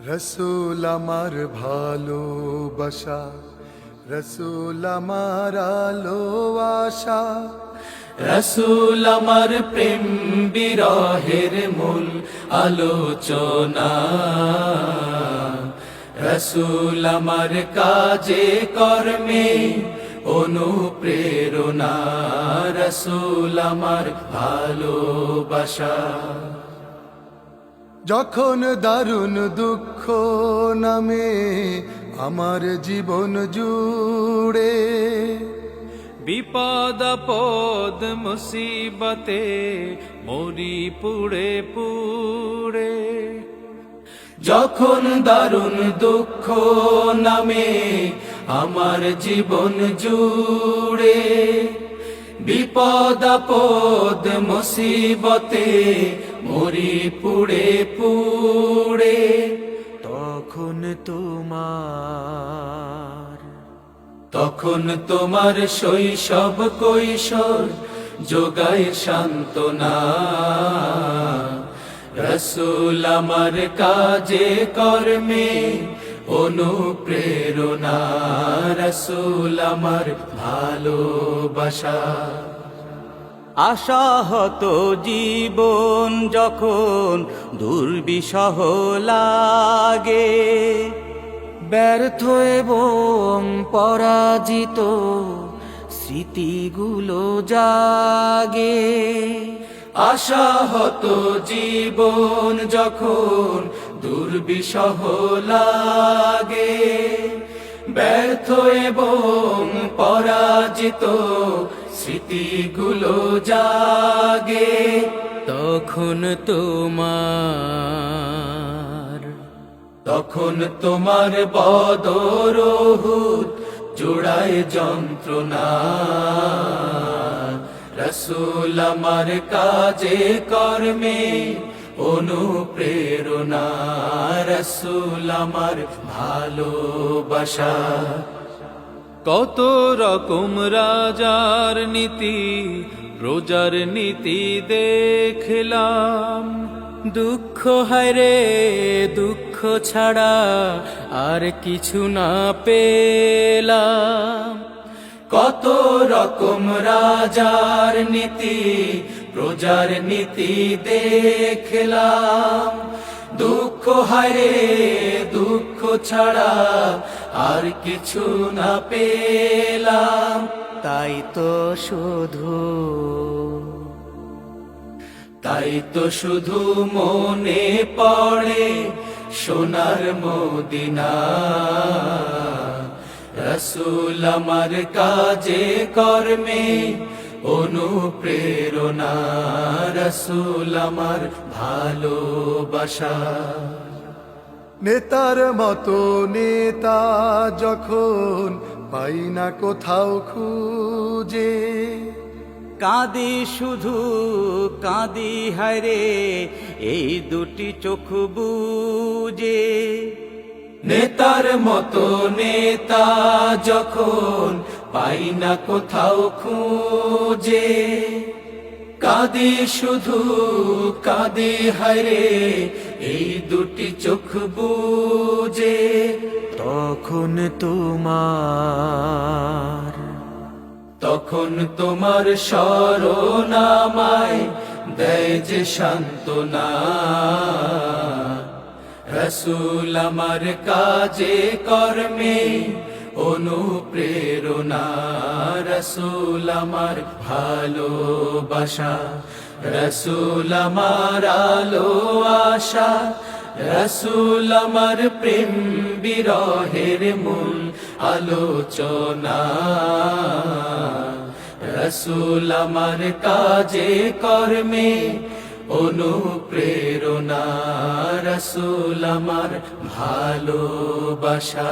রসুল আমার ভালোবাসা, রসুল আমার আলো আশা, রসুল আমার প্রেম বিরহের মূল আলোচনা। রসুল আমার কাজে কর্মে অনুপ্রেরণা। রসুল আমার ভালোবাসা। যখন দারুণ দুঃখ নামে আমার জীবন জুড়ে, বিপদ আপদ মুসিবতে মরি পুড়ে পুড়ে। যখন দারুণ দুঃখ নামে আমার জীবন জুড়ে, বিপদ আপদ মুসিবতে মরি পুড়ে পুড়ে। তখন তোমার শৈশব কৈশোর যোগায় সান্ত্বনা। রসুল আমার কাজে কর্মে অনুপ্রেরণা। রসুল আমার ভালোবাসা। আশাহত জীবন যখন দুর্বিষহ লাগে, ব্যর্থ এবং পরাজিত স্মৃতিগুলো জাগে। আশাহত জীবন যখন দুর্বিষহ লাগে, ব্যর্থ এবং পরাজিত স্মৃতিগুলো জাগে। তখন তোমার বদর উহুদ জোড়ায় যন্ত্রণা। রসুল আমার কাজে কর্মে অনুপ্রেরণা। রসুল আমার ভালোবাসা। কত রকম রাজার নীতি প্রজার নীতি দেখলাম, দুঃখ হায়রে দুঃখ ছাড়া আর কিছু না পেলাম। কত রকম রাজার নীতি প্রজার নীতি দেখলাম, দুঃখ হায়রে দুঃখ ছাড়া আর কিছু না পেলাম। তাই তো শুধু মনে পড়ে সোনার মদিনা। রসুল আমার কাজে কর্মে অনুপ্রেরণা। রসুল আমার ভালোবাসা। নেতার মতো নেতা যখন পাই না কোথাও খুঁজে, কাঁদি শুধু কাঁদি হায়রে এই দুটি চোখ বুজে। নেতার মতো নেতা যখন পাই না কোথাও খুঁজে, কাঁদি শুধু কাঁদি হায়রে এই দুটি চোখ বুজে। তখন তোমার স্মরণ আমায় দেয় যে সান্ত্বনা। রসুল আমার কাজে কর্মে অনুপ্রেরণা। রসুল আমার ভালোবাসা। রসুল আমার আলো আশা। রসুল আমার প্রেম বিরহের মূল আলোচনা। রসুল আমার কাজে কর্মে অনুপ্রেরণা। রসুল আমার ভালোবাসা।